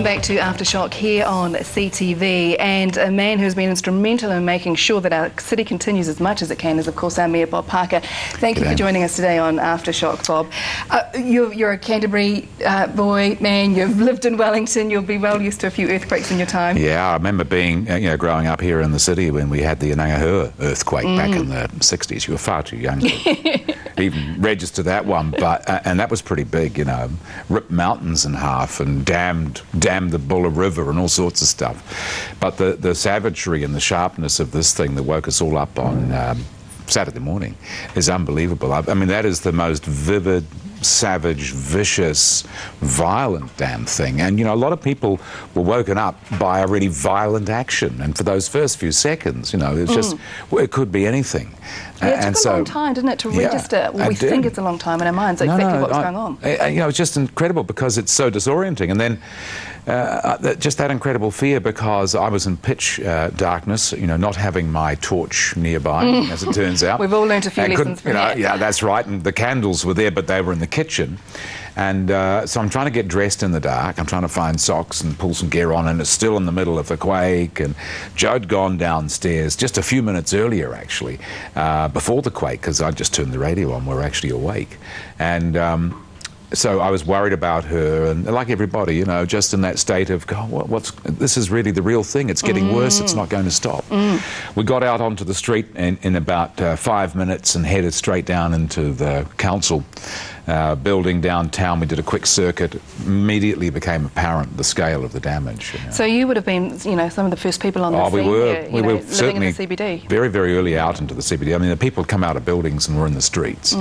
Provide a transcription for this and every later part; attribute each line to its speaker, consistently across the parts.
Speaker 1: Welcome back to AfterShock here on CTV, and a man who's been instrumental in making sure that our city continues as much as it can is, of course, our Mayor, Bob Parker. Thank you for joining us today on AfterShock, Bob. You're a Canterbury boy, man. You've lived in Wellington. You'll be well used to a few earthquakes in your time.
Speaker 2: Yeah, I remember being, growing up here in the city when we had the Earthquake back in the 60s. You were far too young to even register that one, but and that was pretty big, ripped mountains in half and dammed the Buller River and all sorts of stuff. But the savagery and the sharpness of this thing that woke us all up on Saturday morning is unbelievable. I mean, that is the most vivid, savage, vicious, violent damn thing. And, a lot of people were woken up by a really violent action. And for those first few seconds, it's just, it could be anything.
Speaker 1: Yeah, it took a long time, didn't it, to register? Well, we think it's a long time in our minds, exactly what was going on.
Speaker 2: It's just incredible because it's so disorienting. And then just that incredible fear because I was in pitch darkness, not having my torch nearby, as it turns out.
Speaker 1: We've all learned a few lessons from that.
Speaker 2: Yeah, that's right. And the candles were there, but they were in the kitchen. And so I'm trying to get dressed in the dark. I'm trying to find socks and pull some gear on, and it's still in the middle of the quake. And Joe'd gone downstairs just a few minutes earlier, actually, before the quake, because I'd just turned the radio on. We're actually awake. And so I was worried about her, and like everybody, just in that state of, God, this is really the real thing. It's getting worse. It's not going to stop. We got out onto the street in about 5 minutes and headed straight down into the council building downtown. We did a quick circuit. Immediately became apparent the scale of the damage.
Speaker 1: So you would have been, some of the first people on the scene.
Speaker 2: We were certainly
Speaker 1: living in the CBD.
Speaker 2: Very, very early out into the CBD. I mean, the people had come out of buildings and were in the streets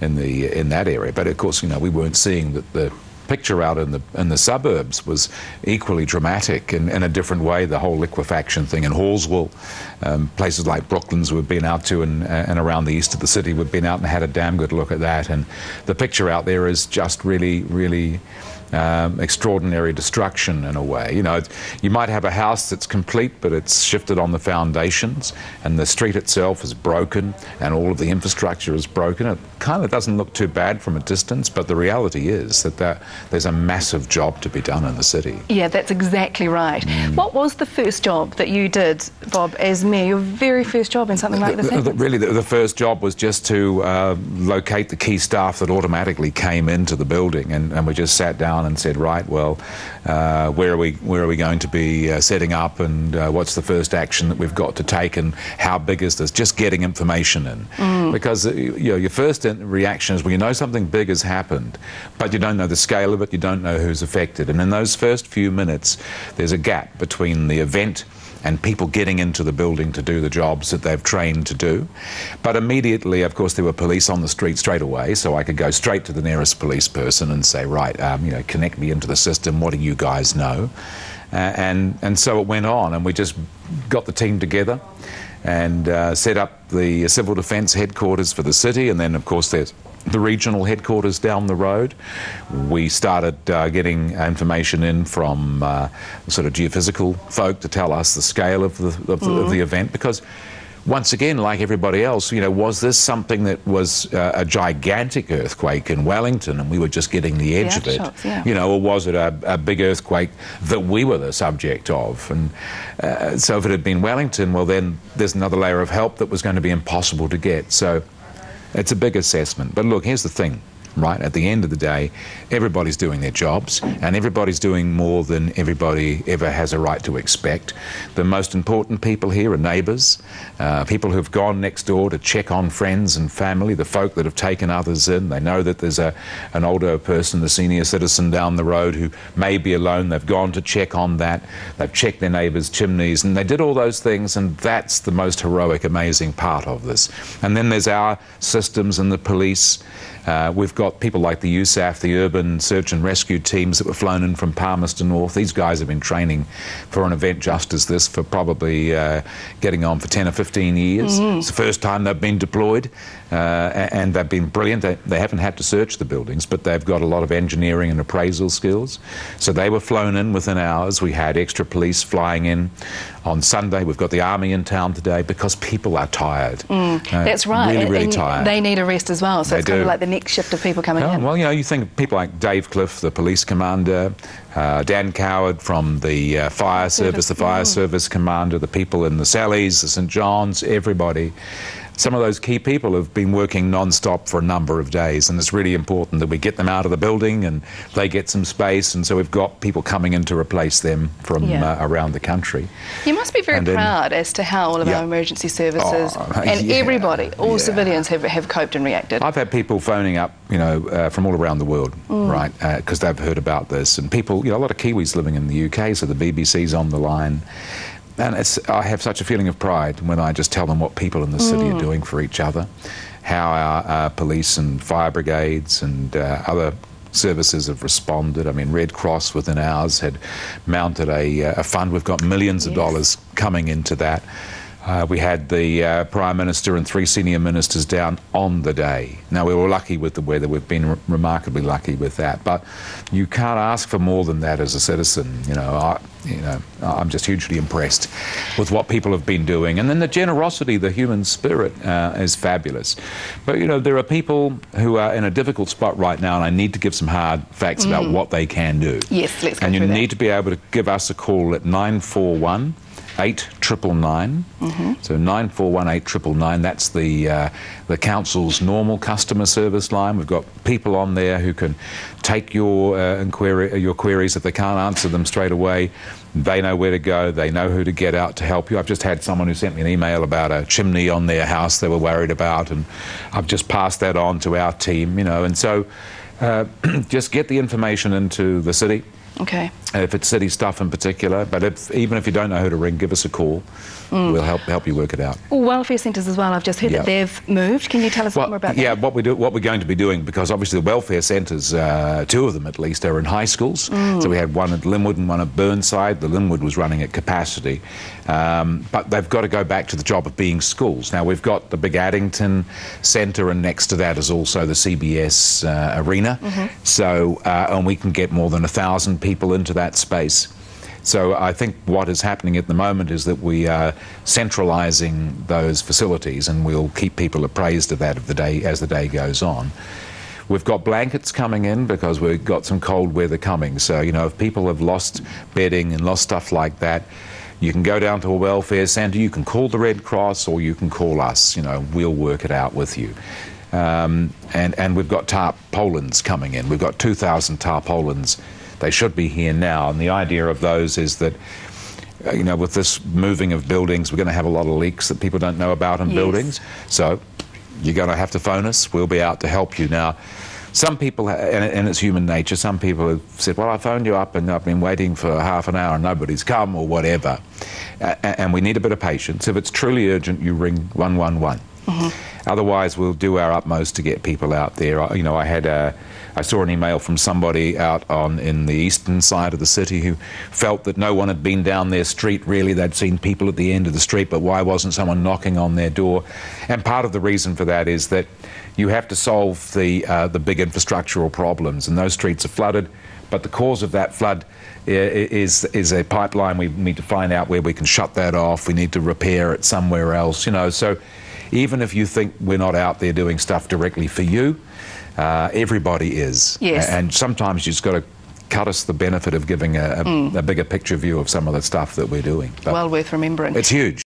Speaker 2: in that area. But of course, we weren't seeing that the picture out in the suburbs was equally dramatic in a different way. The whole liquefaction thing in Hallsville, places like Brooklands we've been out to, and around the east of the city we've been out and had a damn good look at that. And the picture out there is just really, really extraordinary destruction in a way. You might have a house that's complete, but it's shifted on the foundations, and the street itself is broken, and all of the infrastructure is broken. It kind of doesn't look too bad from a distance, but the reality is that there's a massive job to be done in the city. Yeah,
Speaker 1: that's exactly right. What was the first job that you did, Bob, as Mayor? Your very first job in something like this happened?
Speaker 2: Really, the first job was just to locate the key staff that automatically came into the building, and we just sat down and said, right, well, where are we going to be setting up, and what's the first action that we've got to take, and how big is this? Just getting information in, because your first reaction is, well, something big has happened, but you don't know the scale of it, you don't know who's affected, and in those first few minutes, there's a gap between the event and people getting into the building to do the jobs that they've trained to do. But immediately, of course, there were police on the street straight away, so I could go straight to the nearest police person and say, right, connect me into the system, what do you guys know? And so it went on, and we just got the team together and set up the civil defence headquarters for the city, and then, of course, there's the regional headquarters down the road. We started getting information in from sort of geophysical folk to tell us the scale of the event, because once again, like everybody else, was this something that was a gigantic earthquake in Wellington and we were just getting the edge of it, or was it a big earthquake that we were the subject of? And so if it had been Wellington, well, then there's another layer of help that was going to be impossible to get. So it's a big assessment. But look, here's the thing, right? At the end of the day, everybody's doing their jobs, and everybody's doing more than everybody ever has a right to expect. The most important people here are neighbours, people who've gone next door to check on friends and family, the folk that have taken others in. They know that there's an older person, a senior citizen down the road who may be alone. They've gone to check on that. They've checked their neighbours' chimneys, and they did all those things, and that's the most heroic, amazing part of this. And then there's our systems and the police. We've got people like the USAF, the Urban Search and Rescue teams that were flown in from Palmerston North. These guys have been training for an event just as this for probably getting on for 10 or 15 years. It's the first time they've been deployed, and they've been brilliant. They haven't had to search the buildings, but they've got a lot of engineering and appraisal skills. So they were flown in within hours. We had extra police flying in on Sunday. We've got the Army in town today because people are tired.
Speaker 1: That's right.
Speaker 2: Really, really
Speaker 1: and
Speaker 2: tired.
Speaker 1: They need a rest as well. So it's kind of like the next shift of people people coming in?
Speaker 2: Well, you know, you think of people like Dave Cliff, the police commander, Dan Coward from the fire service, the fire service commander, the people in the Sallies, the St John's, everybody. Some of those key people have been working non-stop for a number of days, and it's really important that we get them out of the building and they get some space, and so we've got people coming in to replace them from around the country.
Speaker 1: You must be very proud as to how all of our emergency services and everybody, all civilians have coped and reacted.
Speaker 2: I've had people phoning up, you know, from all around the world, right, because they've heard about this, and people, you know, a lot of Kiwis living in the UK, so the BBC's on the line. And I have such a feeling of pride when I just tell them what people in the city are doing for each other, how our police and fire brigades and other services have responded. I mean, Red Cross within hours had mounted a fund. We've got millions of dollars coming into that. We had the Prime Minister and 3 senior ministers down on the day. Now, we were lucky with the weather. We've been remarkably lucky with that. But you can't ask for more than that as a citizen. You know, I'm just hugely impressed with what people have been doing. And then the generosity, the human spirit is fabulous. But, you know, there are people who are in a difficult spot right now, and I need to give some hard facts about what they can do.
Speaker 1: Yes, let's go
Speaker 2: And you
Speaker 1: through
Speaker 2: need to be able to give us a call at 941 8999. So 941 8999. That's the council's normal customer service line. We've got people on there who can take your queries. If they can't answer them straight away, they know where to go. They know who to get out to help you. I've just had someone who sent me an email about a chimney on their house they were worried about, and I've just passed that on to our team. You know, and so just get the information into the city.
Speaker 1: Okay.
Speaker 2: If it's city stuff in particular, but even if you don't know who to ring, give us a call. We'll help you work it out.
Speaker 1: Welfare centres as well. I've just heard that they've moved. Can you tell us more about that?
Speaker 2: Yeah, what we're going to be doing, because obviously the welfare centres, 2 of them at least, are in high schools. So we had one at Linwood and one at Burnside. The Linwood was running at capacity, but they've got to go back to the job of being schools. Now we've got the big Addington Centre, and next to that is also the CBS Arena. So and we can get more than 1,000 people into that space. So I think what is happening at the moment is that we are centralising those facilities, and we'll keep people appraised of that as the day goes on. We've got blankets coming in because we've got some cold weather coming. So, you know, if people have lost bedding and lost stuff like that, you can go down to a welfare centre, you can call the Red Cross, or you can call us. You know, we'll work it out with you. And we've got tarpaulins coming in. We've got 2,000 tarpaulins. They should be here now, and the idea of those is that, you know, with this moving of buildings, we're going to have a lot of leaks that people don't know about in buildings. So you're going to have to phone us. We'll be out to help you. Now, some people, and it's human nature, some people have said, well, I phoned you up and I've been waiting for half an hour and nobody's come, or whatever. And we need a bit of patience. If it's truly urgent, you ring 111. Otherwise, we'll do our utmost to get people out there. You know, I saw an email from somebody out in the eastern side of the city who felt that no one had been down their street, really. They'd seen people at the end of the street, but why wasn't someone knocking on their door? And part of the reason for that is that you have to solve the big infrastructural problems, and those streets are flooded, but the cause of that flood is a pipeline. We need to find out where we can shut that off. We need to repair it somewhere else, you know. So even if you think we're not out there doing stuff directly for you, everybody is.
Speaker 1: Yes.
Speaker 2: And sometimes you've just got to cut us the benefit of giving a bigger picture view of some of the stuff that we're doing. But
Speaker 1: well worth remembering.
Speaker 2: It's huge.